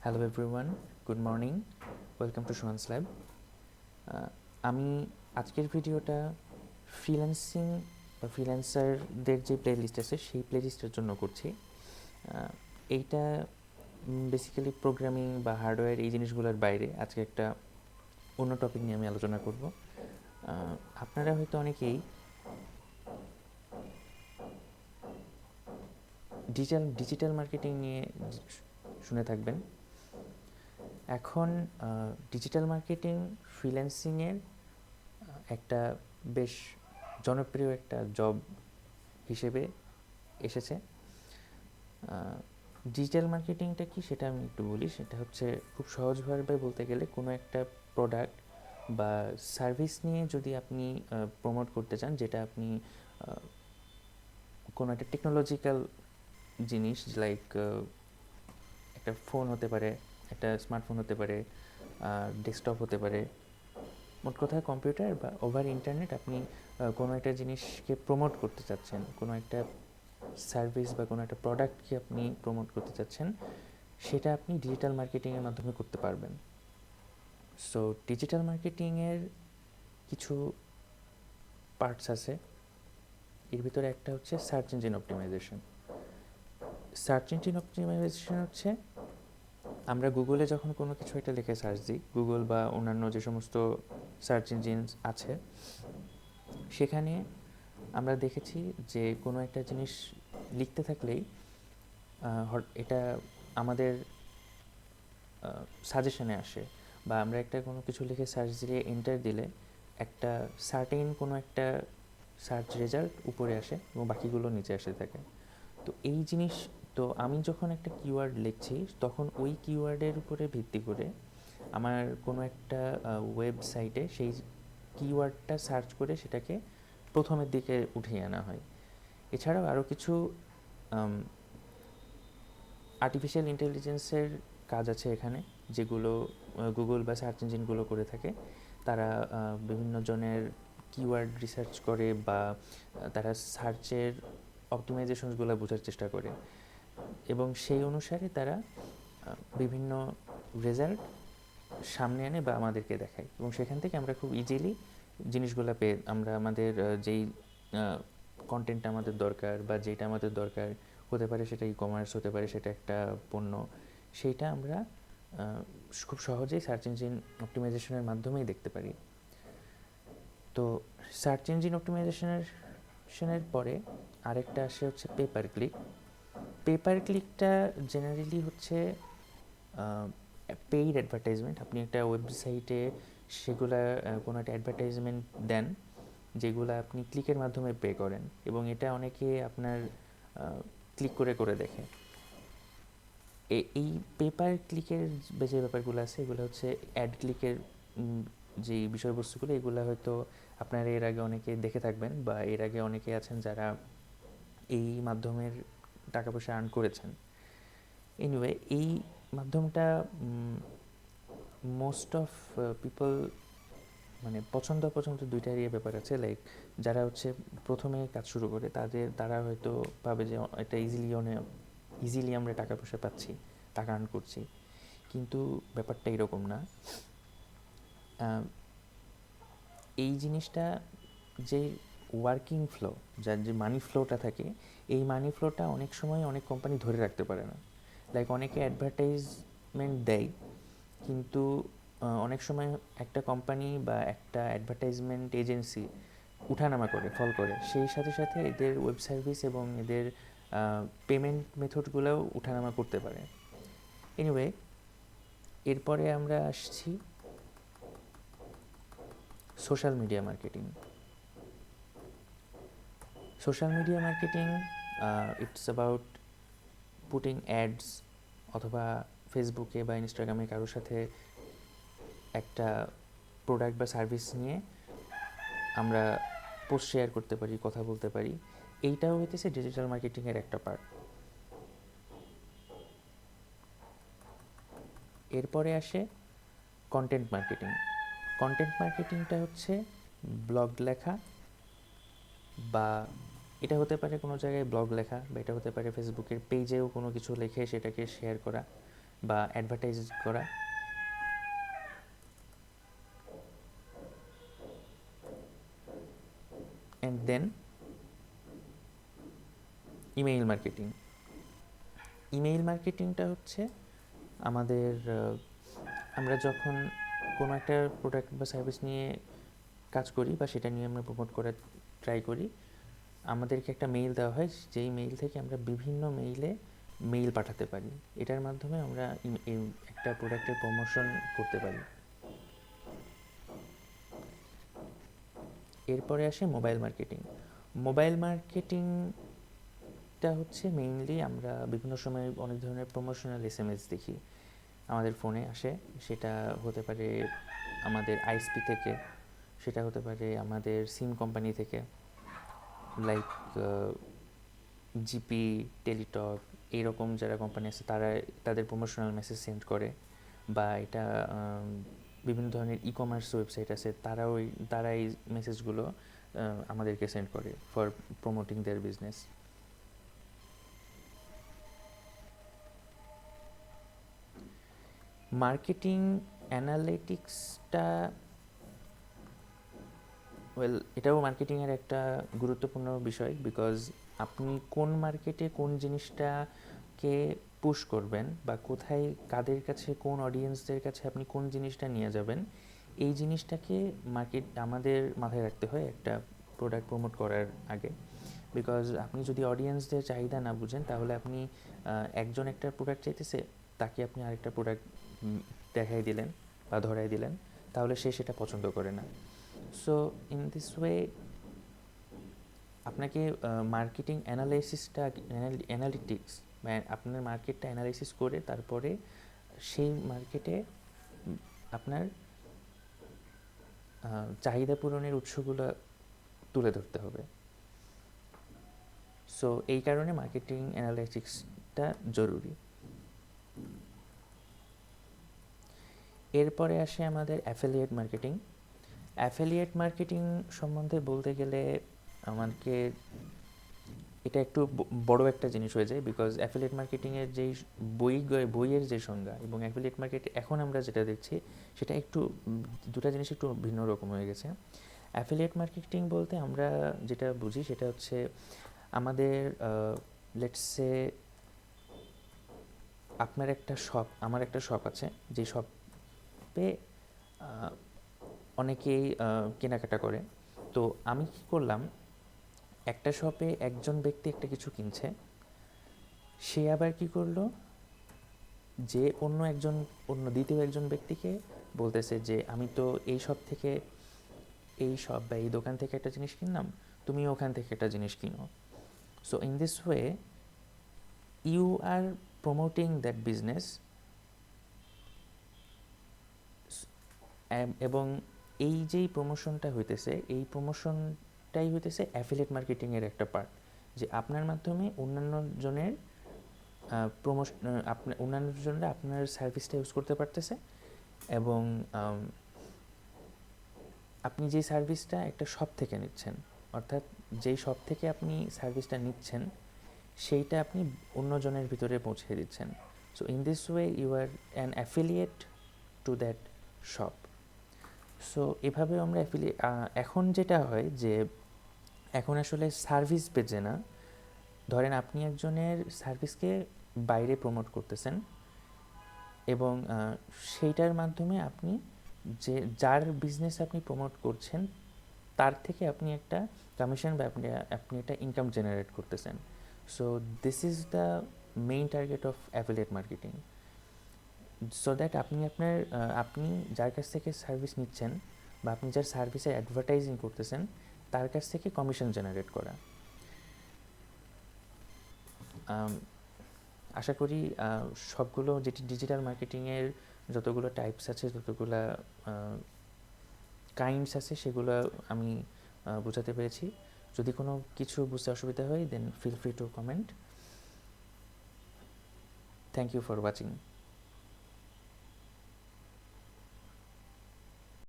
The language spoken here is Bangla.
Hello everyone, good morning, welcome to Sohan's lab. আমি আজকের ভিডিওটা ফ্রিল্যান্সিং বা ফ্রিল্যান্সারদের যে প্লেলিস্ট আছে সেই প্লেলিস্টের জন্য করছি। এইটা বেসিক্যালি প্রোগ্রামিং বা হার্ডওয়্যার এই জিনিসগুলোর বাইরে আজকে একটা অন্য টপিক নিয়ে আমি আলোচনা করব। আপনারা হয়তো অনেকেই ডিজিটাল মার্কেটিং নিয়ে শুনে থাকবেন। এখন ডিজিটাল মার্কেটিং ফ্রিল্যান্সিংয়ের একটা বেশ জনপ্রিয় একটা জব হিসেবে এসেছে। ডিজিটাল মার্কেটিংটা কি সেটা আমি একটু বলি। সেটা হচ্ছে খুব সহজভাবে বলতে গেলে কোনো একটা প্রোডাক্ট বা সার্ভিস নিয়ে যদি আপনি প্রমোট করতে চান, যেটা আপনি কোনো একটা টেকনোলজিক্যাল জিনিস লাইক একটা ফোন হতে পারে, একটা স্মার্টফোন হতে পারে, ডেস্কটপ হতে পারে, মোট কথায় কম্পিউটার বা ওভার ইন্টারনেট আপনি কোনো একটা জিনিসকে প্রমোট করতে চাচ্ছেন, কোনো একটা সার্ভিস বা কোনো একটা প্রোডাক্টকে আপনি প্রমোট করতে চাচ্ছেন, সেটা আপনি ডিজিটাল মার্কেটিংয়ের মাধ্যমে করতে পারবেন। সো ডিজিটাল মার্কেটিংয়ের কিছু পার্টস আছে। এর ভিতরে একটা হচ্ছে search engine optimisation. Search engine optimisation হচ্ছে আমরা গুগলে যখন কোনো কিছু একটা লিখে সার্চ দিই, গুগল বা অন্যান্য যে সমস্ত সার্চ ইঞ্জিন আছে, সেখানে আমরা দেখেছি যে কোনো একটা জিনিস লিখতে থাকলেই এটা আমাদের সাজেশনে আসে, বা আমরা একটা কোনো কিছু লিখে সার্চ দিয়ে এন্টার দিলে একটা সার্টেন কোনো একটা সার্চ রেজাল্ট উপরে আসে এবং বাকিগুলো নিচে আসে থাকে। তো এই জিনিস, তো আমি যখন একটা কিওয়ার্ড লিখছি তখন ওই কিওয়ার্ডের উপরে ভিত্তি করে আমার কোনো একটা ওয়েবসাইটে সেই কিওয়ার্ডটা সার্চ করে সেটাকে প্রথমের দিকে উঠিয়ে আনা হয়। এছাড়াও আরও কিছু আর্টিফিশিয়াল ইন্টেলিজেন্সের কাজ আছে এখানে, যেগুলো গুগল বা সার্চ ইঞ্জিনগুলো করে থাকে। তারা বিভিন্ন জনের কিওয়ার্ড রিসার্চ করে বা তারা সার্চের অপটিমাইজেশনসগুলো বোঝার চেষ্টা করে এবং সেই অনুসারে তারা বিভিন্ন রেজাল্ট সামনে আনে বা আমাদেরকে দেখায়, এবং সেখান থেকে আমরা খুব ইজিলি জিনিসগুলো পেয়ে আমরা আমাদের যেই কন্টেন্টটা আমাদের দরকার বা যেটা আমাদের দরকার, হতে পারে সেটা ই কমার্স, হতে পারে সেটা একটা পণ্য, সেইটা আমরা খুব সহজেই সার্চ ইঞ্জিন অপটিমাইজেশনের মাধ্যমেই দেখতে পারি। তো সার্চ ইঞ্জিন অপটিমাইজেশনের পরে আরেকটা আসে হচ্ছে পেপার ক্লিক। পেপার ক্লিকটা জেনারেলি হচ্ছে পেইড অ্যাডভার্টাইজমেন্ট। আপনি একটা ওয়েবসাইটে সেগুলা কোনো একটা অ্যাডভার্টাইজমেন্ট দেন, যেগুলো আপনি ক্লিকের মাধ্যমে পে করেন, এবং এটা অনেকে আপনার ক্লিক করে করে দেখে। এই পেপার ক্লিকের যে ব্যাপারগুলো আছে এগুলো হচ্ছে অ্যাড ক্লিকের যে বিষয়বস্তুগুলো, এগুলো হয়তো আপনারা এর আগে অনেকে দেখে থাকবেন বা এর আগে অনেকে আছেন যারা এই মাধ্যমের টাকা পয়সা আর্ন করেছেন। এনিওয়ে, এই মাধ্যমটা মোস্ট অফ পিপল মানে পছন্দ অপছন্দ দুইটারই ব্যাপার আছে। লাইক যারা হচ্ছে প্রথমে কাজ শুরু করে তারা হয়তো ভাবে যে এটা ইজিলি আমরা টাকা পয়সা পাচ্ছি, টাকা আর্ন করছি, কিন্তু ব্যাপারটা এরকম না। এই জিনিসটা যে ওয়ার্কিং ফ্লো, যার যে মানি ফ্লোটা থাকে, এই মানি ফ্লোটা অনেক সময় অনেক কোম্পানি ধরে রাখতে পারে না। লাইক অনেকে অ্যাডভার্টাইজমেন্ট দেয়, কিন্তু অনেক সময় একটা কোম্পানি বা একটা অ্যাডভার্টাইজমেন্ট এজেন্সি উঠানামা করে, ফল করে, সেই সাথে সাথে এদের ওয়েব সার্ভিস এবং এদের পেমেন্ট মেথডগুলোও উঠানামা করতে পারে। এনিওয়ে, এরপরে আমরা আসছি social media marketing. Social media marketing it's about putting ads, অথবা ফেসবুকে বা ইনস্টাগ্রামে কারোর সাথে একটা প্রোডাক্ট বা সার্ভিস নিয়ে আমরা পোস্ট শেয়ার করতে পারি, কথা বলতে পারি। এইটাও হইতেছে ডিজিটাল মার্কেটিংয়ের একটা পার্ট। এরপরে আসে কন্টেন্ট মার্কেটিং। কন্টেন্ট মার্কেটিংটা হচ্ছে ব্লগ লেখা, বা এটা হতে পারে কোনো জায়গায় ব্লগ লেখা, বা এটা হতে পারে ফেসবুকের পেজেও কোনো কিছু লিখে সেটাকে শেয়ার করা, বা অ্যাডভার্টাইজ করা। And then email marketing. Email মার্কেটিংটা হচ্ছে আমাদের আমরা যখন কোনো একটা প্রোডাক্ট বা সার্ভিস নিয়ে কাজ করি বা সেটা নিয়ে আমরা প্রমোট করার ট্রাই করি, আমাদেরকে একটা মেইল দেওয়া হয়, যেই মেইল থেকে আমরা বিভিন্ন মেইল পাঠাতে পারি। এটার মাধ্যমে আমরা একটা প্রোডাক্টের প্রমোশন করতে পারি। এরপরে আসে মোবাইল মার্কেটিং। মোবাইল মার্কেটিংটা হচ্ছে মেইনলি আমরা বিভিন্ন সময় অনেক ধরনের প্রমোশনাল SMS দেখি আমাদের ফোনে আসে। সেটা হতে পারে আমাদের আইএসপি থেকে, সেটা হতে পারে আমাদের সিম কোম্পানি থেকে, লাইক জিপি, টেলিটক, এইরকম যারা কোম্পানি আছে তারা তাদের প্রমোশনাল মেসেজ সেন্ড করে। বা এটা বিভিন্ন ধরনের ই-কমার্স ওয়েবসাইট আছে, তারা এই মেসেজগুলো আমাদেরকে সেন্ড করে for promoting their business. Marketing অ্যানালিটিক্সটা এটাও মার্কেটিংয়ের একটা গুরুত্বপূর্ণ বিষয়, বিকজ আপনি কোন মার্কেটে কোন জিনিসটাকে পুশ করবেন বা কোথায় কাদের কাছে, কোন অডিয়েন্সদের কাছে আপনি কোন জিনিসটা নিয়ে যাবেন, এই জিনিসটাকে আমাদের মাথায় রাখতে হয় একটা প্রোডাক্ট প্রমোট করার আগে। বিকজ আপনি যদি অডিয়েন্সদের চাহিদা না বুঝেন, তাহলে আপনি একজন একটা প্রোডাক্ট চাইতেছে, তাকে আপনি আরেকটা প্রোডাক্ট দেখাই দিলেন বা ধরাই দিলেন, তাহলে সে সেটা পছন্দ করে না। সো ইন দিস ওয়ে আপনাকে মার্কেটিং অ্যানালিটিক্স আপনার মার্কেটটা অ্যানালাইসিস করে তারপরে সেই মার্কেটে আপনার চাহিদা পূরণের উৎসগুলো তুলে ধরতে হবে। সো এই কারণে মার্কেটিং অ্যানালাইটিক্সটা জরুরি। এরপরে আসে আমাদের অ্যাফিলিয়েট মার্কেটিং। অ্যাফিলিয়েট মার্কেটিং সম্বন্ধে বলতে গেলে আমাকে এটা একটু বড় একটা জিনিস হয়ে যায়, বিকজ অ্যাফিলিয়েট মার্কেটিংয়ের যেই বইয়ের যে সংজ্ঞা এবং অ্যাফিলিয়েট মার্কেট এখন আমরা যেটা দেখছি সেটা একটু দুটা জিনিস একটু ভিন্ন রকম হয়ে গেছে। অ্যাফিলিয়েট মার্কেটিং বলতে আমরা যেটা বুঝি সেটা হচ্ছে আমাদের লেটস সে আমার একটা শপ আছে, যে শপে অনেকেই কেনাকাটা করে। তো আমি কী করলাম, একটা শপে একজন ব্যক্তি একটা কিছু কিনছে, সে আবার কি করলো, যে অন্য দ্বিতীয় একজন ব্যক্তিকে বলতেছে যে আমি তো এই শপ বা এই দোকান থেকে একটা জিনিস কিনলাম, তুমি ওখান থেকে একটা জিনিস কিনো। So in this way you are promoting that business, এবং এই যেই প্রমোশনটা হইতেছে, এই প্রমোশনটাই হইতেছে অ্যাফিলিয়েট মার্কেটিংয়ের একটা পার্ট, যে আপনার মাধ্যমে অন্যান্য জনের আপনার সার্ভিসটা ইউজ করতে পারতেছে। এবং আপনি যে সার্ভিসটা একটা শপ থেকে নিচ্ছেন, অর্থাৎ যেই শপ থেকে আপনি সার্ভিসটা নিচ্ছেন সেইটা আপনি অন্যজনের ভিতরে পৌঁছে দিচ্ছেন। So in this way you are an affiliate to that shop. So এভাবে আমরা এখন যেটা হয় যে এখন আসলে সার্ভিস পেজে না, ধরেন আপনি একজনের সার্ভিসকে বাইরে প্রমোট করতেছেন এবং সেইটার মাধ্যমে আপনি যার বিজনেস আপনি প্রমোট করছেন তার থেকে আপনি একটা কমিশন বা আপনি একটা ইনকাম জেনারেট করতেছেন। So this is the main target of affiliate marketing, so that আপনি যার কাছ থেকে সার্ভিস নিচ্ছেন বা আপনি যার সার্ভিসের অ্যাডভার্টাইজিং করতেছেন তার কাছ থেকে কমিশন জেনারেট করা। আশা করি সবগুলো যেটি ডিজিটাল মার্কেটিংয়ের যতগুলো টাইপস আছে, যতগুলো কাইন্ডস আছে, সেগুলো আমি বোঝাতে পেরেছি। যদি কোনো কিছু বুঝতে অসুবিধা হয় then feel free to comment. Thank you for watching.